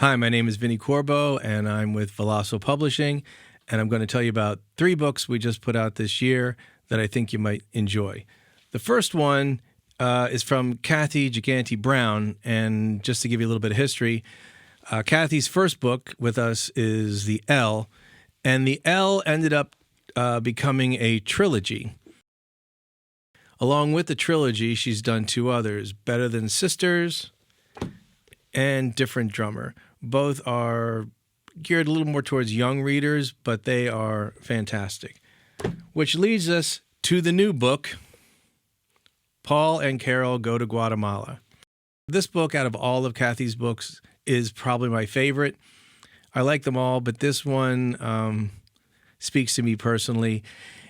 Hi, my name is Vinnie Corbo, and I'm with Volossal Publishing, and I'm going to tell you about 3 books we just put out this year that I think you might enjoy. The first one is from Kathy Gigante-Brown, and just to give you a little bit of history, Kathy's first book with us is The L, and The L ended up becoming a trilogy. Along with the trilogy, she's done 2 others, Better Than Sisters and Different Drummer. Both are geared a little more towards young readers, but they are fantastic. Which leads us to the new book, Paul and Carol Go to Guatemala. This book, out of all of Kathy's books, is probably my favorite. I like them all, but this one speaks to me personally.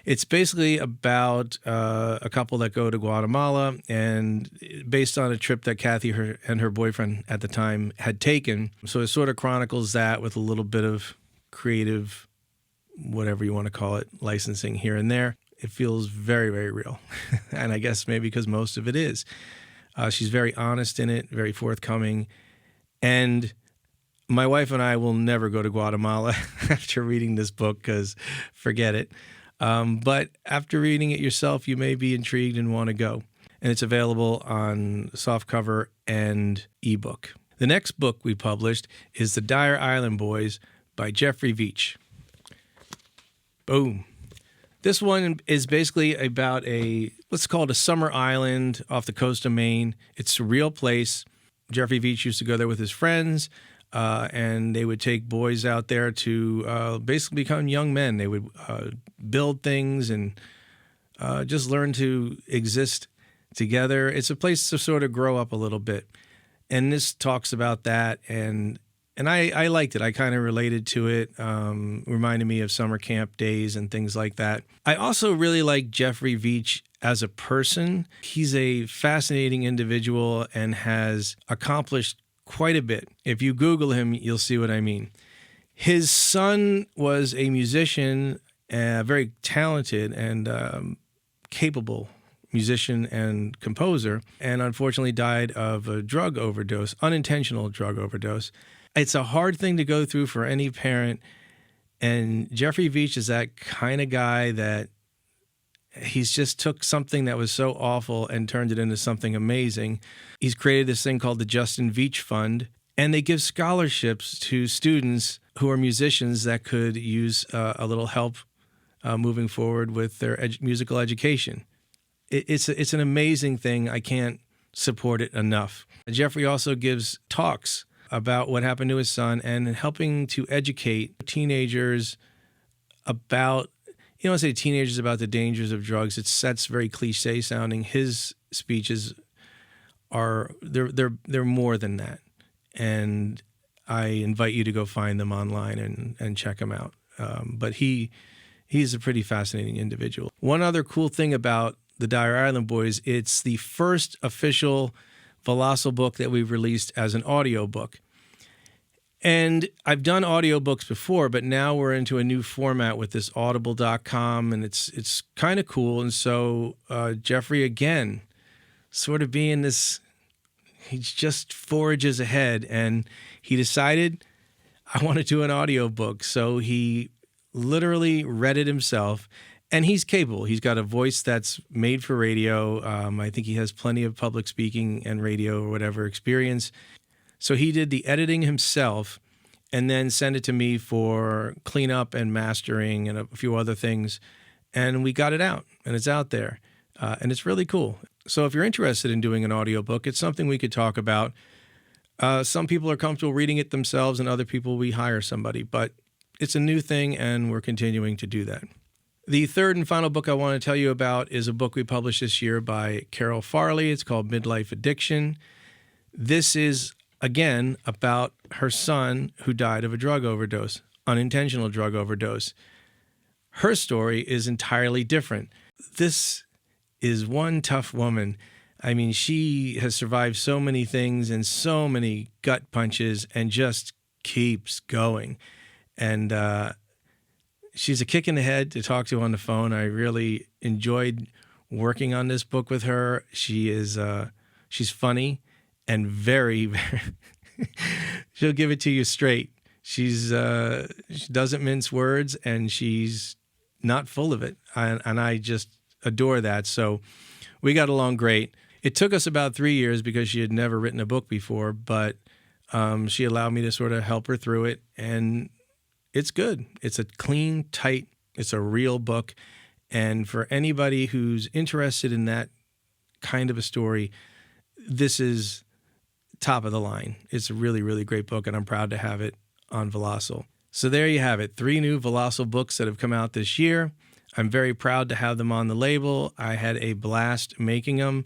It's basically about a couple that go to Guatemala, and based on a trip that Kathy and her boyfriend at the time had taken. So it sort of chronicles that with a little bit of creative, whatever you want to call it, licensing here and there. It feels very, very real. And I guess maybe because most of it is. She's very honest in it, very forthcoming. And my wife and I will never go to Guatemala after reading this book because forget it. But after reading it yourself, you may be intrigued and want to go. And it's available on softcover and ebook. The next book we published is The Dyer Island Boys by Jeffrey Veatch. Boom. This one is basically about let's call it a summer island off the coast of Maine. It's a real place. Jeffrey Veatch used to go there with his friends. And they would take boys out there to basically become young men. They would build things and just learn to exist together. It's a place to sort of grow up a little bit. And this talks about that. And I liked it. I kind of related to it. Reminded me of summer camp days and things like that. I also really like Jeffrey Veatch as a person. He's a fascinating individual and has accomplished quite a bit. If you Google him, you'll see what I mean. His son was a musician, very talented and capable musician and composer, and unfortunately died of a drug overdose, unintentional drug overdose. It's a hard thing to go through for any parent, and Jeffrey Veatch is that kind of guy that he's just took something that was so awful and turned it into something amazing. He's created this thing called the Justin Veatch Fund, and they give scholarships to students who are musicians that could use a little help moving forward with their musical education. It's an amazing thing. I can't support it enough. Jeffrey also gives talks about what happened to his son and helping to educate teenagers about, you don't say teenagers about the dangers of drugs. That's very cliche sounding. His speeches are they're more than that, and I invite you to go find them online and check them out. But he's a pretty fascinating individual. One other cool thing about the Dyer Island Boys, it's the first official Volossal book that we've released as an audio book. And I've done audiobooks before, but now we're into a new format with this audible.com, and it's kind of cool. And so Jeffrey, again, sort of being this, he just forages ahead, and he decided, I want to do an audiobook. So he literally read it himself, and he's capable. He's got a voice that's made for radio. I think he has plenty of public speaking and radio or whatever experience. So he did the editing himself and then sent it to me for cleanup and mastering and a few other things. And we got it out, and it's out there. And it's really cool. So if you're interested in doing an audiobook, it's something we could talk about. Some people are comfortable reading it themselves, and other people we hire somebody. But it's a new thing, and we're continuing to do that. The third and final book I want to tell you about is a book we published this year by Carol Farley. It's called Midlife Addiction. This is, again, about her son who died of a drug overdose, unintentional drug overdose. Her story is entirely different. This is one tough woman. I mean, she has survived so many things and so many gut punches and just keeps going. And she's a kick in the head to talk to on the phone. I really enjoyed working on this book with her. She's funny and very, very, She'll give it to you straight. She doesn't mince words, and she's not full of it. And I just adore that. So we got along great. It took us about 3 years because she had never written a book before, but she allowed me to sort of help her through it. And it's good. It's a clean, tight, it's a real book. And for anybody who's interested in that kind of a story, this is top of the line. It's a really, really great book, and I'm proud to have it on Volossal. So there you have it, 3 new Volossal books that have come out this year. I'm very proud to have them on the label. I had a blast making them.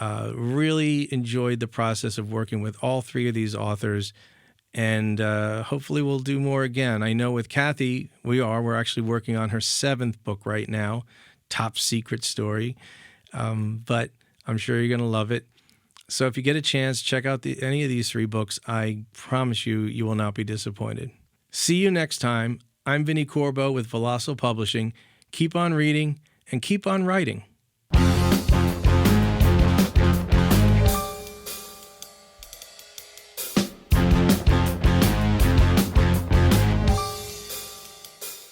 Really enjoyed the process of working with all 3 of these authors, and hopefully we'll do more again. I know with Kathy, we're actually working on her 7th book right now, top secret story, but I'm sure you're going to love it. So if you get a chance, check out any of these 3 books. I promise you will not be disappointed. See you next time. I'm Vinnie Corbo with Volossal Publishing. Keep on reading and keep on writing.